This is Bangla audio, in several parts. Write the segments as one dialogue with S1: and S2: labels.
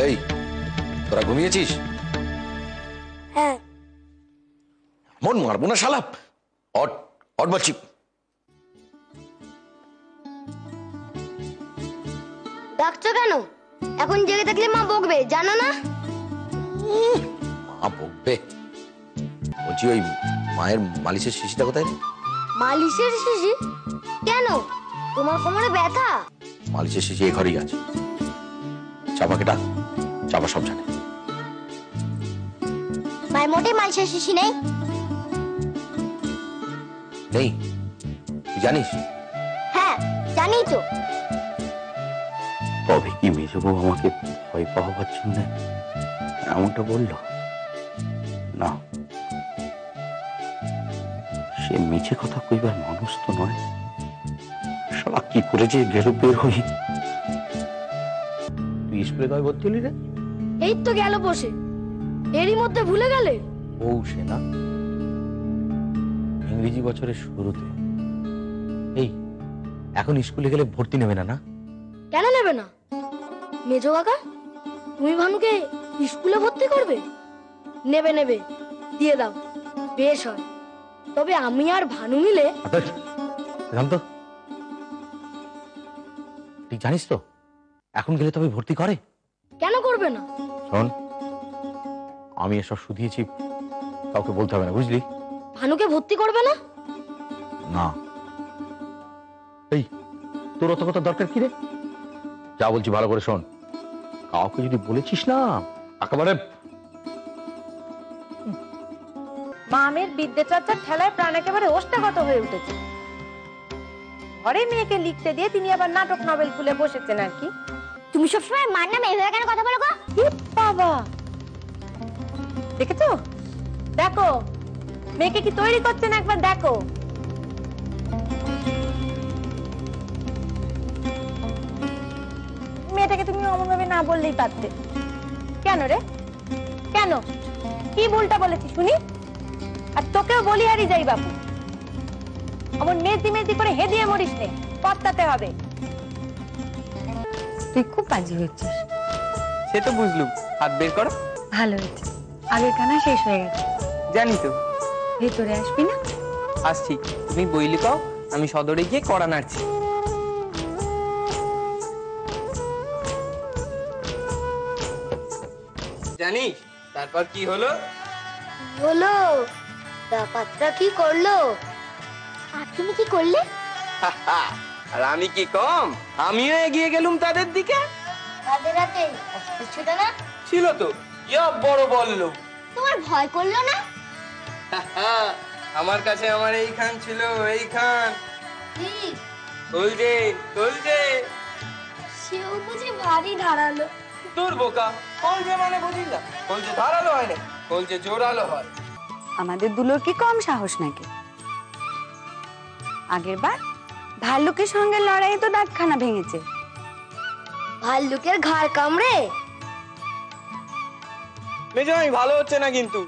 S1: এই, তোরা ঘুমিয়েছিস?
S2: হ্যাঁ।
S1: মন মারবো না শালা। অট অট বলছি।
S2: ডাকছো কেন? এখন জেগে থাকলে মা বকবে, জানো না?
S1: মা বকবে? বলছি ওই মায়ের মালিশের শিশিটা কোথায়?
S2: মালিশের শিশি? কেন, তোমার কোমরে ব্যথা?
S1: মালিশের শিশি এই ঘরেই আছে। চাপাকে ডাক, চাপা সব জানে।
S2: মায়ের মোটে মালিশের শিশি নেই।
S1: নেই? তুই জানিস?
S2: হ্যাঁ, জানি তো।
S3: তবে কি মেজবউ আমাকে ভয় পাওয়ার জন্য এমনটা বলল? না, সে মিছে কথা কইবার মানুষ তো নয়। শালা কি করে যে গেল বের হই। তুই স্কুলে কবে ভর্তি হলি রে?
S2: এই তো গেল বসে, এরই মধ্যে ভুলে গেলে?
S1: ও সে না, ইংরেজি বছরের শুরুতে। এই, এখন স্কুলে গেলে ভর্তি নেবে না? না
S2: কেন নেবে না? মেজো কাকা, তুমি ভানুকে স্কুলে ভর্তি করবে? নেবে নেবে, দিয়ে দাও, বেশ হয়। তবে আমি আর ভানু মিলে।
S1: জানতো ঠিক জানিস তো, এখন গেলে তবে ভর্তি করে।
S2: কেন করবে না?
S1: শোন, আমি এসব শুধিয়েছি, কাউকে বলতে হবে না, বুঝলি?
S2: ভানুকে ভর্তি করবে না?
S1: না। এই, তোর অত কথা দরকার কি রে? যা বলছি ভালো করে শোন, কাউকে যদি বলেছিস না একেবারে।
S4: মামের বিদ্যে চর্চার ঠেলায় প্রাণ একেবারে ওষ্ঠাগত হয়ে উঠেছে। ঘরে মেয়েকে লিখতে দিয়ে তিনি আবার নাটক নভেল খুলে বসেছেন আর কি।
S2: তুমি সবসময় মার নামে এভাবে কেন কথা বলো গো?
S4: বাবা, দেখেছো? দেখো মেয়েকে কি তৈরি করছেন, একবার দেখো। মেয়েটাকে তুমি অমন ভাবে না বললেই পারতে। কেন রে, কেন? কি ভুলটা বলেছি শুনি? আর তোকেও বলি হারি যাই বাবু, অমন মেজি মেজি করে হেদিয়ে মরিস নে, পত্তাতে হবে।
S5: তুই খুব বাজি হচ্ছিস।
S6: সে তো বুঝলুম, হাত বের করো।
S5: ভালো হয়েছে, আগের কানা শেষ হয়ে গেছে।
S6: জানি তো।
S5: ভেতরে আসবি না?
S6: আসছি, তুমি বই লিখাও, আমি সদরে গিয়ে কড়া নাড়ছি। জানিস তারপর কি হলো?
S2: বলো, ব্যাপারটা কি করলো? আর তুমি কি করলে?
S6: আর আমি কি কম, আমিও এগিয়ে গেলুম তাদের দিকে।
S2: তাদের হাতে অস্ত্র ছিল না?
S6: ছিল তো, ইয়া বড় বললো।
S2: তোমার ভয় করলো না?
S6: আমার কাছে আমার এইখান ছিল, এইখান।
S2: কি?
S6: তোলজে তোলজে।
S2: সেও বুঝি ভারী ধারালো।
S6: তোর বোকা, কলজে মানে বুঝিস না? কলজে ধারালো হয় না, কলজে জোরালো হয়।
S5: আমাদের দুলোর কি কম সাহস নাকি? আগের বার ভাল্লুকের সঙ্গে লড়াই তো দাঁতখানা ভেঙেছে।
S2: ভাল্লুকের ঘাড় কামড়ে?
S6: মেজামাই ভালো হচ্ছে না কিন্তু।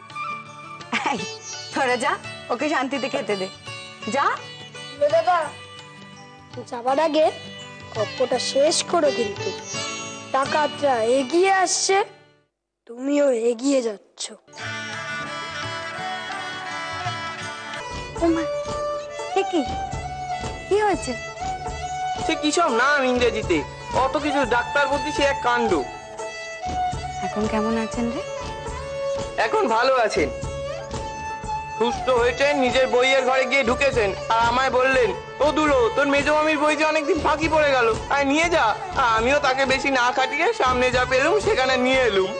S5: এই, তোরা যা, ওকে শান্তিতে খেতে দে, যা।
S2: দাদা, যাবার আগে গপ্পটা শেষ করো কিন্তু। ডাকাতরা এগিয়ে আসছে, তুমিও এগিয়ে যাচ্ছ।
S5: ওমা, এ কি কি হয়েছে?
S6: সে কিসব নাম ইংরেজিতে, অত কিছু ডাক্তার বুদ্ধি, সে এক কাণ্ড।
S5: এখন কেমন আছেন রে?
S6: এখন ভালো আছেন, সুস্থ হয়েছেন, নিজের বইয়ের ঘরে গিয়ে ঢুকেছেন, আর আমায় বললেন, ও দুলো, তোর মেজো মামির বই যে অনেকদিন ফাঁকি পড়ে গেল, আর নিয়ে যা। আমিও তাকে বেশি না খাটিয়ে সামনে যা পেলুম সেখানে নিয়ে এলুম।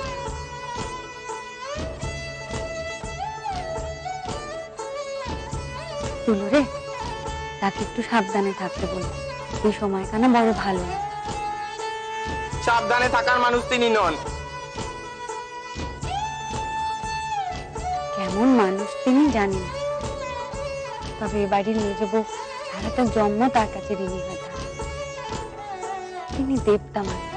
S5: দুলো রে, তাকে একটু সাবধানে থাকতে বল, এই সময়খানা বড় ভালো না।
S6: সাবধানে থাকার মানুষ তিনি নন।
S5: কেমন মানুষ তিনি জানি না, তবে এ বাড়ির মেজ বউ সারাটা জন্ম তার কাছে ঋণী হয়ে থাকে। তিনি দেবতা মানুষ।